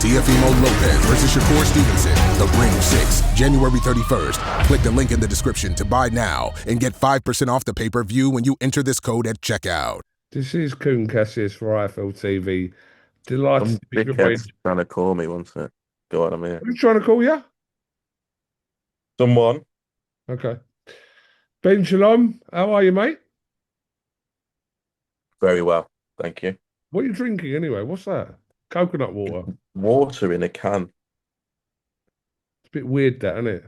Teofimo Lopez versus Shakur Stevenson, The Ring 6, January 31st. Click the link in the description to buy now and get 5% off the pay-per-view when you enter this code at checkout. This is Kuhn Cassius for IFLTV. Delighted Some to be joined. dickhead's trying to call me, wasn't it? Go on, I'm here. Who's trying to call you? Someone. Okay. Ben Shalom, how are you, mate? Very well, thank you. What are you drinking anyway? What's that? Coconut water. Water in a can. It's a bit weird, that, isn't it?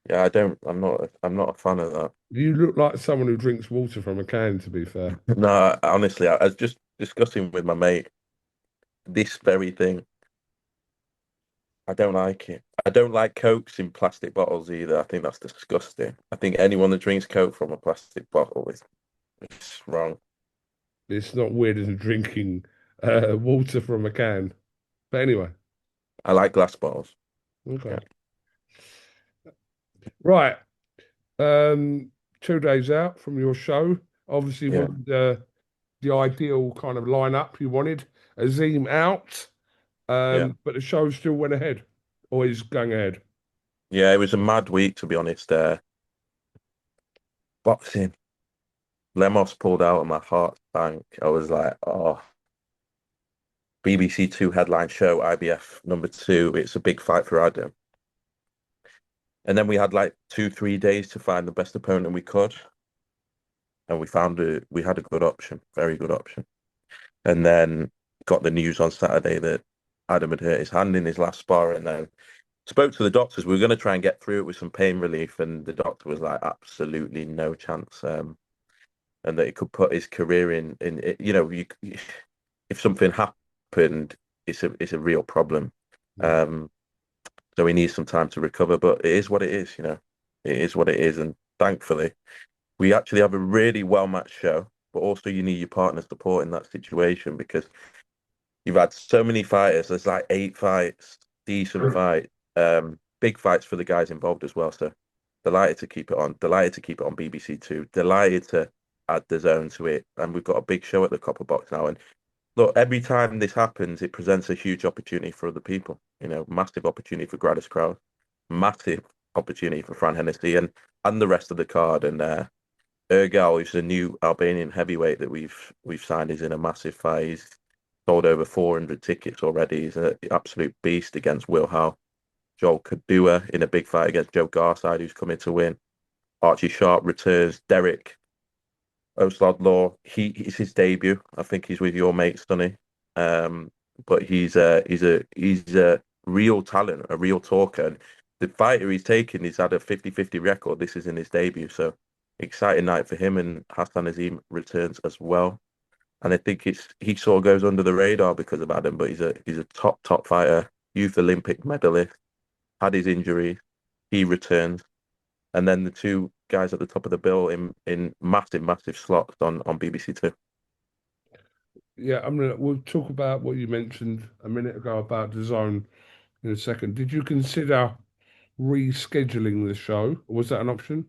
Yeah, I'm not a fan of that. You look like someone who drinks water from a can, to be fair. No, honestly, I was just discussing with my mate this very thing. I don't like it. I don't like Cokes in plastic bottles either. I think that's disgusting. I think anyone that drinks Coke from a plastic bottle is wrong. It's not weird as drinking water from a can. But anyway. I like glass bottles. Okay. Yeah. Right. 2 days out from your show. Obviously, Yeah. the ideal kind of lineup you wanted. Azim out. But the show still went ahead, or is going ahead. Yeah, it was a mad week, to be honest. Boxing. Lemos pulled out and my heart sank. I was like, oh. BBC Two headline show, IBF #2. It's a big fight for Adam. And then we had like 2-3 days to find the best opponent we could. And we had a good option, very good option. And then got the news on Saturday that Adam had hurt his hand in his last spar, and then spoke to the doctors. We were going to try and get through it with some pain relief, and the doctor was like, absolutely no chance. And that it could put his career in you know, if something happened, it's a real problem. So he needs some time to recover, but it is what it is, you know. It is what it is, and thankfully, we actually have a really well-matched show, but also you need your partner support in that situation because you've had so many fighters. There's like 8 fights, decent fights, big fights for the guys involved as well. So delighted to keep it on. Delighted to keep it on BBC Two. Delighted to add Dazn to it, and we've got a big show at the Copper Box now. And look, every time this happens, it presents a huge opportunity for other people. You know, massive opportunity for Gradis Crowd, massive opportunity for Fran Hennessy and the rest of the card. And Ergal, who's a new Albanian heavyweight that we've signed, is in a massive fight. He's sold over 400 tickets already. He's an absolute beast against Will Howe. Joel Kadua in a big fight against Joe Garside, who's coming to win. Archie Sharp returns. Derek Oslad-Law, it's his debut. I think he's with your mate Sonny. But he's a real talent, a real talker. And the fighter he's taken, he's had a 50-50 record. This is in his debut, so exciting night for him. And Hassan Azim returns as well. And I think he sort of goes under the radar because of Adam, but he's a top fighter, youth Olympic medalist, had his injury, he returns. And then the two guys at the top of the bill in massive slots on BBC Two. Yeah, we'll talk about what you mentioned a minute ago about Dazn in a second. Did you consider rescheduling the show? Or was that an option?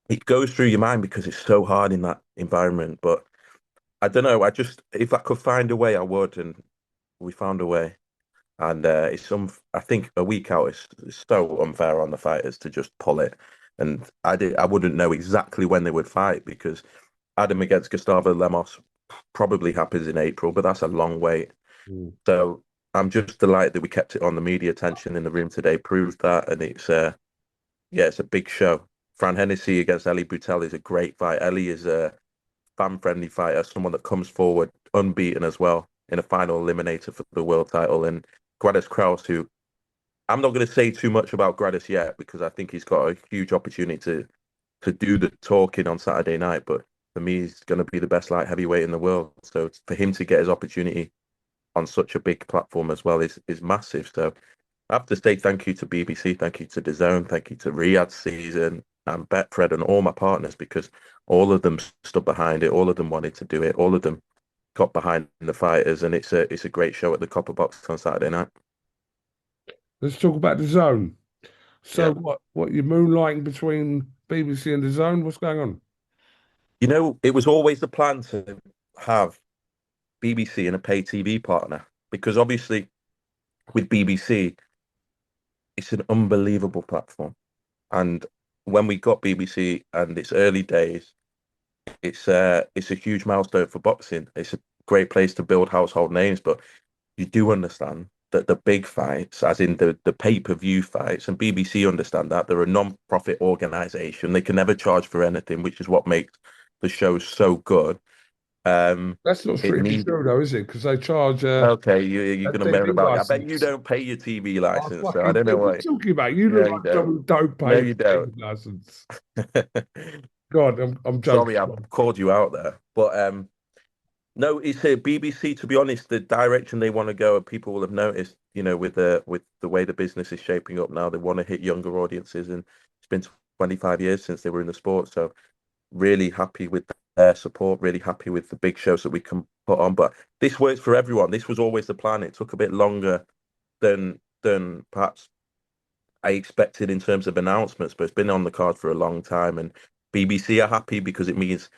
It goes through your mind because it's so hard in that environment. But I don't know. If I could find a way, I would. And we found a way. And I think a week out is so unfair on the fighters to just pull it. And I wouldn't know exactly when they would fight because Adam against Gustavo Lemos probably happens in April, but that's a long wait. So I'm just delighted that we kept it on. The media attention in the room today proved that, and it's a big show. Fran Hennessy against Ellie Boutel is a great fight. Ellie is a fan-friendly fighter, someone that comes forward unbeaten as well in a final eliminator for the world title. And Gradis Kraus, who I'm not going to say too much about Gradis yet because I think he's got a huge opportunity to do the talking on Saturday night. But for me, he's going to be the best light heavyweight in the world. So for him to get his opportunity on such a big platform as well is massive. So I have to say thank you to BBC, thank you to DAZN, thank you to Riyadh Season and Betfred and all my partners because all of them stood behind it. All of them wanted to do it. All of them got behind the fighters, and it's a great show at the Copper Box on Saturday night. Let's talk about DAZN. So what you're moonlighting between BBC and DAZN? What's going on? You know, it was always the plan to have BBC and a pay TV partner, because obviously with BBC, it's an unbelievable platform. And when we got BBC and its early days, it's a huge milestone for boxing. It's a great place to build household names, but you do understand that the big fights, as in the pay-per-view fights, and BBC understand that they're a non-profit organization. They can never charge for anything, which is what makes the show so good. That's not It strictly needs true, though, is it? Because they charge okay, you're a gonna moan TV about it. I bet you license. don't pay your TV I license, so I fucking don't know what are you why. talking about? You No, look you like someone don't. who don't No, pay you for don't. TV license. God, I'm joking. Sorry, I've called you out there, but no, it's a BBC. To be honest, the direction they want to go, and people will have noticed, with the way the business is shaping up now, they want to hit younger audiences, and it's been 25 years since they were in the sport, so really happy with their support, really happy with the big shows that we can put on. But this works for everyone. This was always the plan. It took a bit longer than perhaps I expected in terms of announcements, but it's been on the card for a long time. And BBC are happy because it means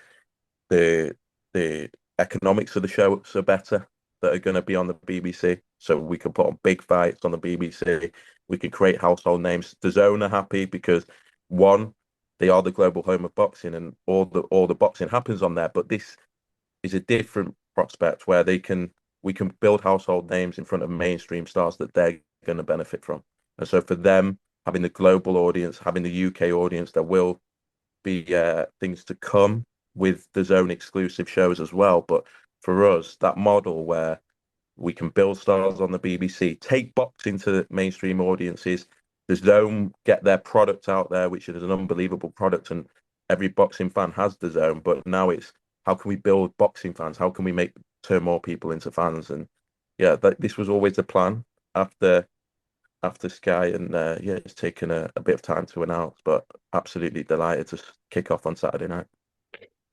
the the economics of the show are better that are going to be on the BBC. So we can put on big fights on the BBC. We can create household names. The Zone are happy because one, they are the global home of boxing, and all the boxing happens on there. But this is a different prospect where we can build household names in front of mainstream stars that they're going to benefit from. And so for them, having the global audience, having the UK audience, there will be things to come with the Zone exclusive shows as well. But for us, that model where we can build stars on the BBC, take boxing to mainstream audiences, the Zone get their product out there, which is an unbelievable product, and every boxing fan has the Zone. But now it's how can we build boxing fans? How can we turn more people into fans? And yeah, this was always the plan after Sky, and yeah, it's taken a bit of time to announce, but absolutely delighted to kick off on Saturday night.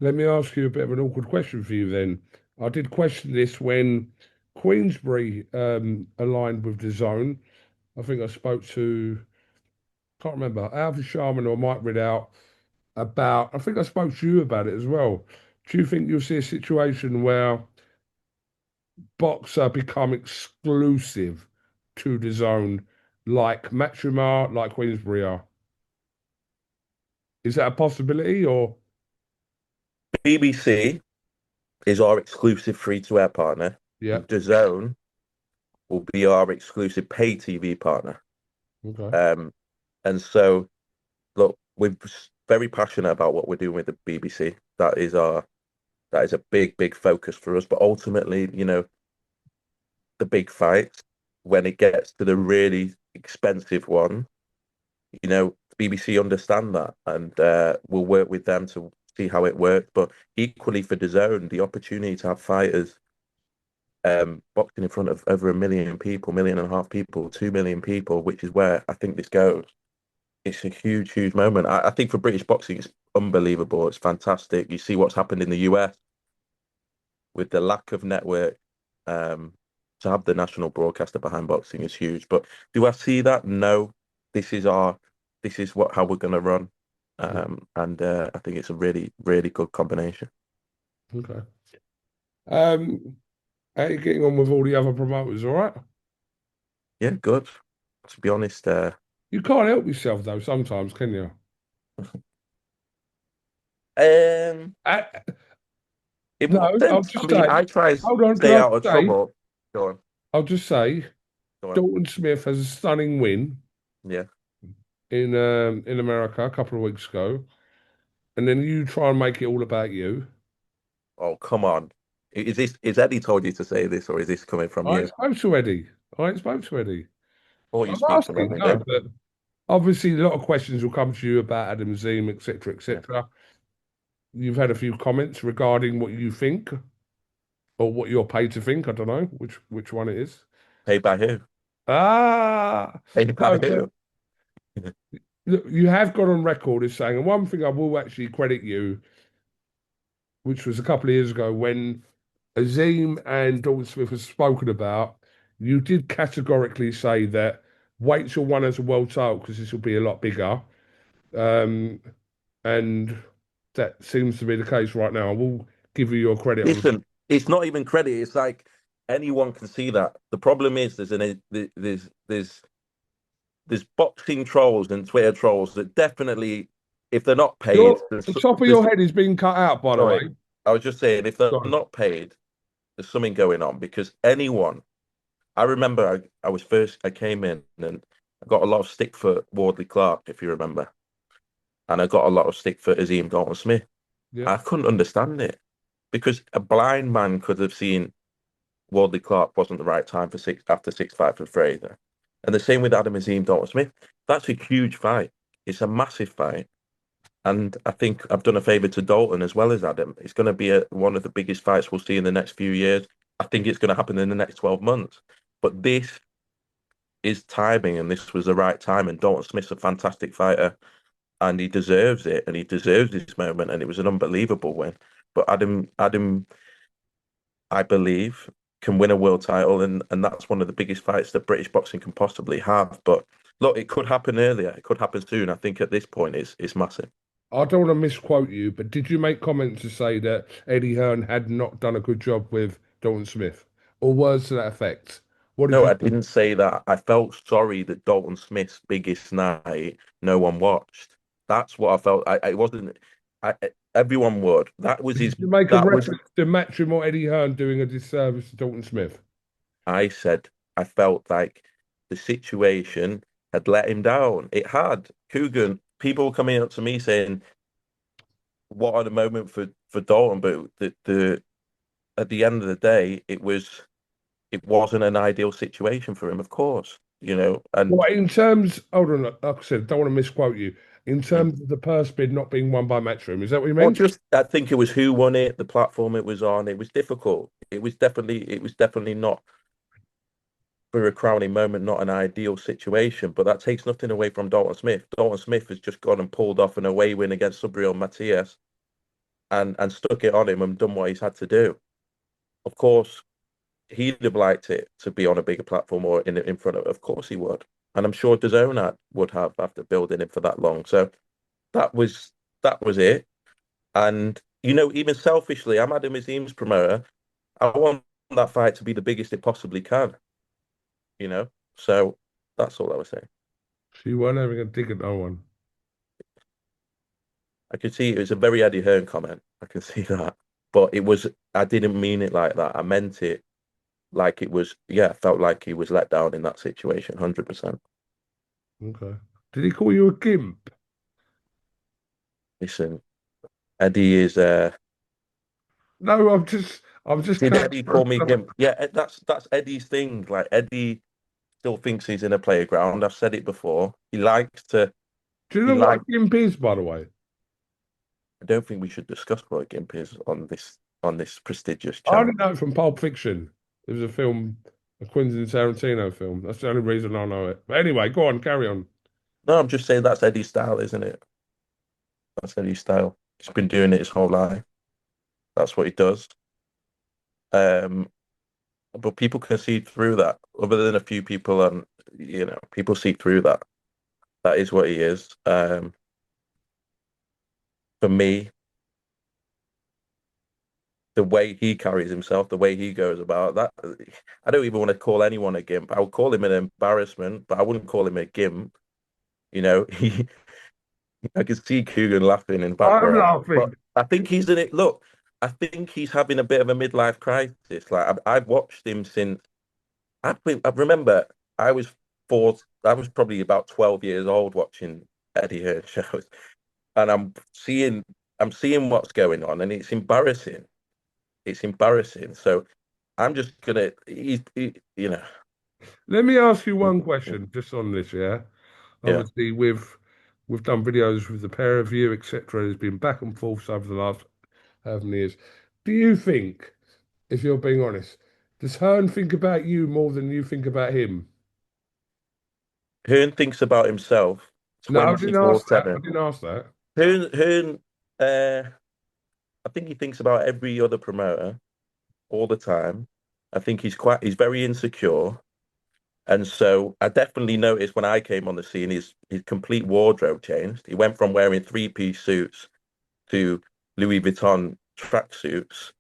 Let me ask you a bit of an awkward question for you then. I did question this when Queensbury aligned with the Zone. I think I spoke to, can't remember, Alfie Sharman or Mike Ridout about, I think I spoke to you about it as well. Do you think you'll see a situation where Boxer become exclusive to the Zone like Matchroom are, like Queensbury are? Is that a possibility or? BBC is our exclusive free-to-air partner. Yeah, DAZN will be our exclusive pay TV partner. okay. Um, and so, look, we're very passionate about what we're doing with the BBC. That is a big, big focus for us. But ultimately, the big fights, when it gets to the really expensive one, BBC understand that, and we'll work with them to see how it works. But equally for DAZN, the opportunity to have fighters boxing in front of over 1 million people, 1.5 million people, 2 million people, which is where I think this goes. It's a huge, huge moment. I think for British boxing, it's unbelievable. It's fantastic. You see what's happened in the US with the lack of network. To have the national broadcaster behind boxing is huge. But do I see that? No. This is how we're going to run. And I think it's a really, really good combination. Okay. How are you getting on with all the other promoters, all right? Yeah, good. To be honest, You can't help yourself though sometimes, can you? um, Uh, it no, I'll wouldn't. I just mean, say, I try and hold on, can stay I out just of say, trouble. Go on, I'll just say, go on. Dalton Smith has a stunning win Yeah. in America a couple of weeks ago, and then you try and make it all about you. Oh, come on. Is Eddie told you to say this, or is this coming from I ain't you? spoke to Eddie. I ain't spoke to Eddie. Or you I'm speak to him asking, every no, day? but obviously a lot of questions will come to you about Adam Zim, etc., Yeah. etc. You've had a few comments regarding what you think or what you're paid to think. I don't know which one it is. Paid by who? Ah, Paid by no, but who? look, you have got on record as saying, and one thing I will actually credit you, which was a couple of years ago when Azim and Dalton Smith was spoken about, you did categorically say that wait till one has a world title because this will be a lot bigger. Um, and that seems to be the case right now. I will give you your credit on Listen, It's not even credit. It's like anyone can see that. The problem is there's boxing trolls and Twitter trolls that definitely, if they're not paid, The top of your head is being cut out, by the way. sorry, I was just saying, if they're not paid, there's something going on because anyone. I remember I came in and I got a lot of stick for Wardley Clark, if you remember, and I got a lot of stick for Azim Dalton Smith. Yeah. I couldn't understand it because a blind man could have seen Wardley Clark wasn't the right time for after 6-5 for Fraser. And the same with Adam Azim Dalton Smith. That's a huge fight. It's a massive fight. And I think I've done a favour to Dalton as well as Adam. It's going to be one of the biggest fights we'll see in the next few years. I think it's going to happen in the next 12 months. But this is timing, and this was the right time. And Dalton Smith's a fantastic fighter, and he deserves it, and he deserves this moment. And it was an unbelievable win. But Adam, I believe, can win a world title, and that's one of the biggest fights that British boxing can possibly have. But look, it could happen earlier. It could happen soon. I think at this point, it's massive. I don't want to misquote you, but did you make comments to say that Eddie Hearn had not done a good job with Dalton Smith, or words to that effect? What did No, you I think? didn't say that. I felt sorry that Dalton Smith's biggest night, no one watched. That's what I felt. I wasn't. Everyone would. That was his. Did you make a That was. reference to Matchroom or Eddie Hearn doing a disservice to Dalton Smith? I said I felt like the situation had let him down. It had. Coogan. People were coming up to me saying, "What a moment for Dalton," but the at the end of the day, it wasn't an ideal situation for him, of course, and Well, in terms, hold on, like I said, don't want to misquote you. In mm. terms of the purse bid not being won by Matchroom, is that what you Or meant? just I think it was who won it, the platform it was on. It was difficult. It was definitely not for a crowning moment, not an ideal situation. But that takes nothing away from Dalton Smith. Dalton Smith has just gone and pulled off an away win against Subriel Matias and stuck it on him and done what he's had to do. Of course, he'd have liked it to be on a bigger platform or in front of course he would. And I'm sure Dazn would have after building it for that long. So that was it. And even selfishly, I'm Adam Azim's promoter. I want that fight to be the biggest it possibly can. So that's all I was saying. She weren't having a dig at no one. I could see it was a very Eddie Hearn comment. I can see that, but I didn't mean it like that. I meant it like it was. Yeah, I felt like he was let down in that situation, 100%. Okay. Did he call you a gimp? Listen, Eddie is. No, I'm just Did Eddie call me gimp? Yeah, that's Eddie's thing. Like Eddie still thinks he's in a playground. I've said it before. He likes to. Do you He know what like. a gimp is, by the way? I don't think we should discuss what gimp is on this prestigious I only channel. know it from Pulp Fiction. There was a film, a Quentin Tarantino film. That's the only reason I know it. But anyway, go on, carry on. No, I'm just saying that's Eddie's style, isn't it? That's Eddie's style. He's been doing it his whole life. That's what he does. Um, but people can see through that. Other than a few people, and people see through that. That is what he is. For me, the way he carries himself, the way he goes about that, I don't even want to call anyone a gimp. I would call him an embarrassment, but I wouldn't call him a gimp. He I can see Coogan laughing in the I'm background, but laughing. I think he's in it. Look, I think he's having a bit of a midlife crisis. Like I've watched him since I remember I was four. I was probably about 12 years old watching Eddie Hearn shows, and I'm seeing what's going on, and it's embarrassing. It's embarrassing. So I'm just gonna, Let me ask you one question just on this, yeah? yeah. Obviously, we've done videos with the pair of you, etc. There's been back and forth over the last how many years. Do you think, if you're being honest, does Hearn think about you more than you think about him? Hearn thinks about himself No, I didn't ask that. I 24/7. didn't ask that. Hearn, I think he thinks about every other promoter all the time. I think he's very insecure. And so I definitely noticed when I came on the scene, his complete wardrobe changed. He went from wearing three-piece suits to Louis Vuitton tracksuits.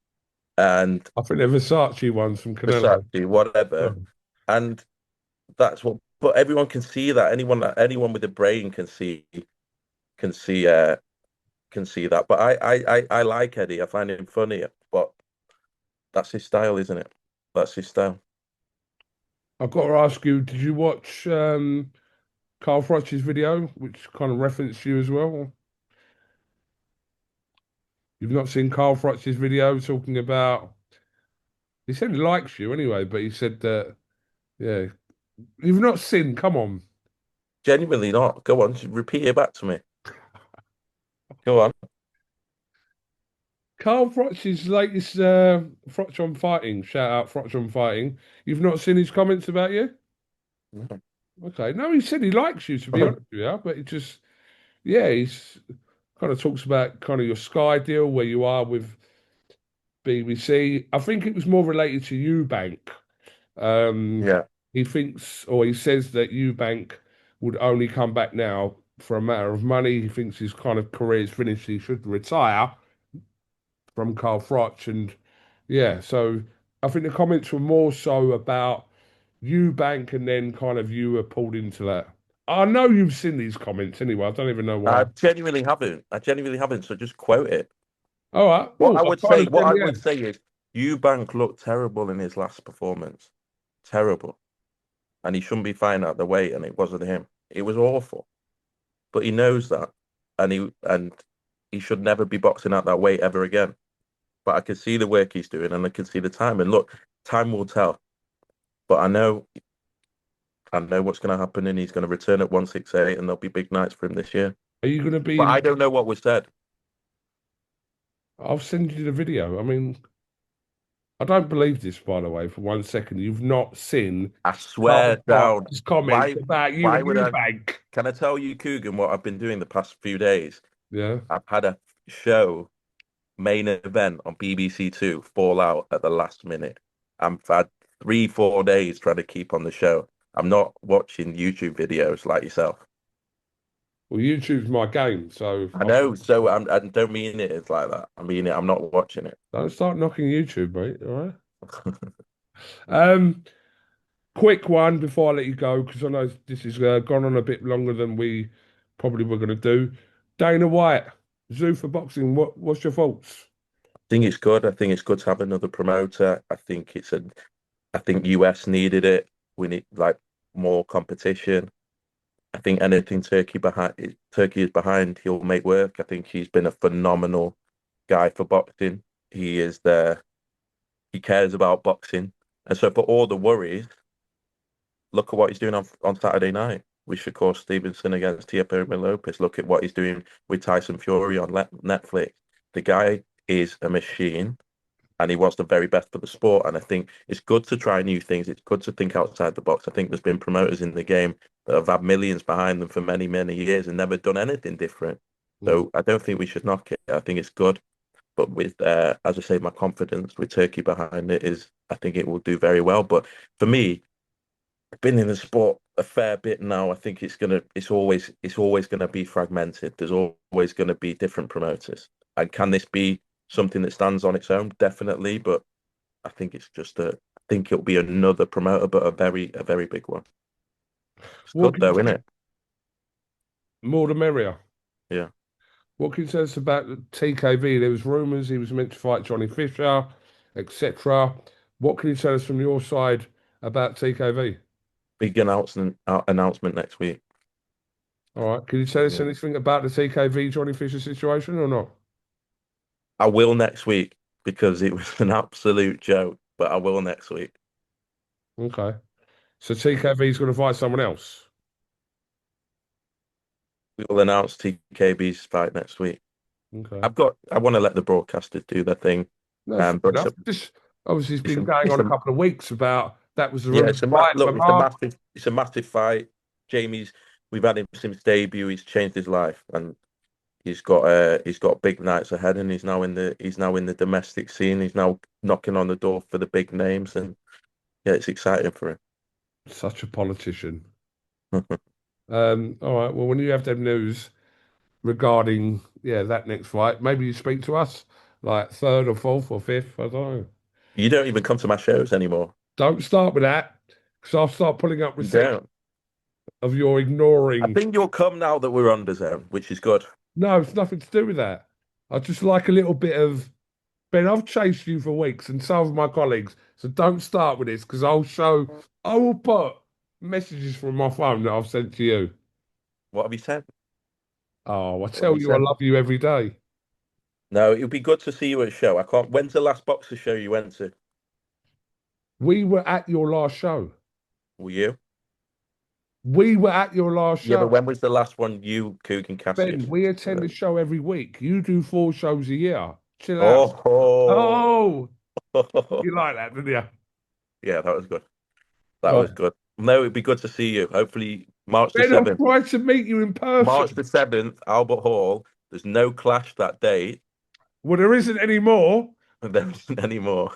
and I think they're Versace ones from Canelo. Versace, whatever. Oh. And that's what, but everyone can see that. Anyone with a brain can see uh can see that. But I like Eddie. I find him funny, but that's his style, isn't it? That's his style. I've got to ask you, did you watch Carl Froch's video, which kind of referenced you as well? You've not seen Carl Froch's video talking about, he said he likes you anyway, but he said that, yeah, you've not seen, come on. Genuinely not. Go on, repeat it back to me. Go on. Carl Froch's latest Froch on Fighting, shout out Froch on Fighting. You've not seen his comments about you? Okay. No, he said he likes you, to be honest with you, but it just, yeah, he's kind of talks about kind of your Sky deal, where you are with BBC. I think it was more related to Eubank. Yeah. He thinks, or he says that Eubank would only come back now for a matter of money. He thinks his kind of career is finished. He should retire from Carl Froch. And yeah, so I think the comments were more so about Eubank, and then kind of you were pulled into that. I know you've seen these comments anyway. I don't even know why. I genuinely haven't. I genuinely haven't. So just quote it. All right. What Well, I I would kind say, of what said, I yeah. would say is, Eubank looked terrible in his last performance. Terrible, and he shouldn't be fighting out the weight. And it wasn't him. It was awful, but he knows that, and he should never be boxing out that weight ever again. But I can see the work he's doing, and I can see the time. And look, time will tell. But I know what's going to happen, and he's going to return at 168, and there'll be big nights for him this year. Are you going to be But I in? don't know what was said. I'll send you the video. I mean, I don't believe this, by the way, for 1 second. You've not seen I Carl swear down. Fox's comments Why? about you Why and would I? Eubank. Can I tell you, Coogan, what I've been doing the past few days? Yeah. I've had a show main event on BBC Two fall out at the last minute. I've had 3, 4 days trying to keep on the show. I'm not watching YouTube videos like yourself. Well, YouTube's my game, so I know, so I don't mean it as like that. I mean it. I'm not watching it. don't start knocking YouTube, mate. All right. Um, quick one before I let you go, because I know this has gone on a bit longer than we probably were going to do. Dana White, Zoo for Boxing. What's your thoughts? I think it's good. I think it's good to have another promoter. I think US needed it. We need like more competition. I think anything Turkey is behind, he'll make work. I think he's been a phenomenal guy for boxing. He is there. He cares about boxing. And so for all the worries, look at what he's doing on Saturday night with Shakur Stevenson against Teofimo Lopez. Look at what he's doing with Tyson Fury on Netflix. The guy is a machine, and he wants the very best for the sport. And I think it's good to try new things. It's good to think outside the box. I think there's been promoters in the game that have had millions behind them for many, many years and never done anything different. So I don't think we should knock it. I think it's good. But with, as I say, my confidence with Turkey behind it is, I think it will do very well. But for me, I've been in the sport a fair bit now. I think it's always gonna be fragmented. There's always gonna be different promoters. And can this be something that stands on its own? Definitely, but I think I think it'll be another promoter, but a very big one. It's What good can you though, isn't say? it? More the merrier. Yeah. What can you tell us about the TKV? There was rumours he was meant to fight Johnny Fisher, etc. What can you tell us from your side about TKV? Big announcement next week. All right. Can you tell us Yeah. anything about the TKV Johnny Fisher situation or not? I will next week because it was an absolute joke, but I will next week. Okay. So TKV is going to fight someone else. We will announce TKB's fight next week. Okay. I want to let the broadcasters do their thing. No, fair But enough. This obviously it's it's been a, going it's on a a, couple of weeks about that was the yeah, rumored fight for Mark. it's a massive fight. We've had him since debut. He's changed his life, and he's got big nights ahead, and he's now in the domestic scene. He's now knocking on the door for the big names, and yeah, it's exciting for him. Such a politician. All right. Well, when you have them news regarding that next fight, maybe you speak to us like third or fourth or fifth. I don't know. You don't even come to my shows anymore. Don't start with that, because I'll start pulling up You receipts don't. of your I ignoring. think you'll come now that we're on Dazn, which is good. No, it's nothing to do with that. I just like a little bit of Ben. I've chased you for weeks, and so have my colleagues. So don't start with this, because I will put messages from my phone that I've sent to you. What have you said? Oh, I What have tell you you, I said? love you every day. No, it would be good to see you at a show. I can't. When's the last boxer show you went to? We were at your last show. Were you? We were at your last Yeah, but show. when was the last one you, Coog and Ben, Cassius? we attend a show every week. You do 4 shows a year. Chill out. Oh, Oh, you like that, didn't you? yeah, that was good. That was Oh. good. No, it'd be good to see you. Hopefully, March the Ben, I'll 7th. try to meet you in March person. the 7th, Albert Hall. There's no clash that day, Well, there isn't any more. and there isn't anymore.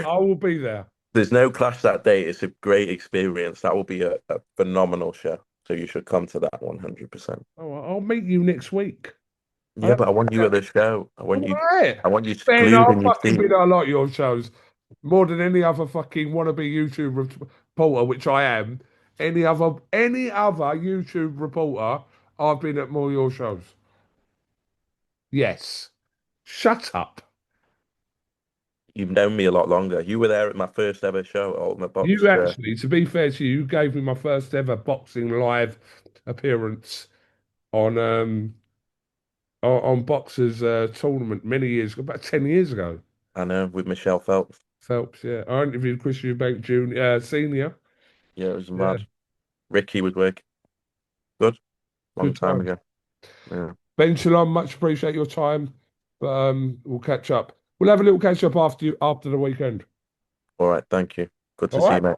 I will be there. There's no clash that day. It's a great experience. That will be a phenomenal show. So you should come to that 100%. Oh, I'll meet you next week. Yeah, but I want you at the show. All right. I want you Ben, glued I'll in your fucking be seat. there a lot of your shows. More than any other fucking wannabe YouTube reporter, which I am. Any other YouTube reporter, I've been at more of your shows. Yes. Shut up. You've known me a lot longer. You were there at my first ever show at Ultimate Box. You actually, to be fair to you, you gave me my first ever boxing live appearance on on Boxers tournament many years ago, about 10 years ago. I know, with Michelle Phelps. Phelps, yeah. I interviewed Chris Eubank Jr. Senior. Yeah, it was Yeah, mad. Ricky was working. Good. Long good time time. ago. Yeah. Ben Shalom, much appreciate your time. But we'll catch up. We'll have a little catch up after the weekend. All right. Thank you. Good to All see right. you, mate.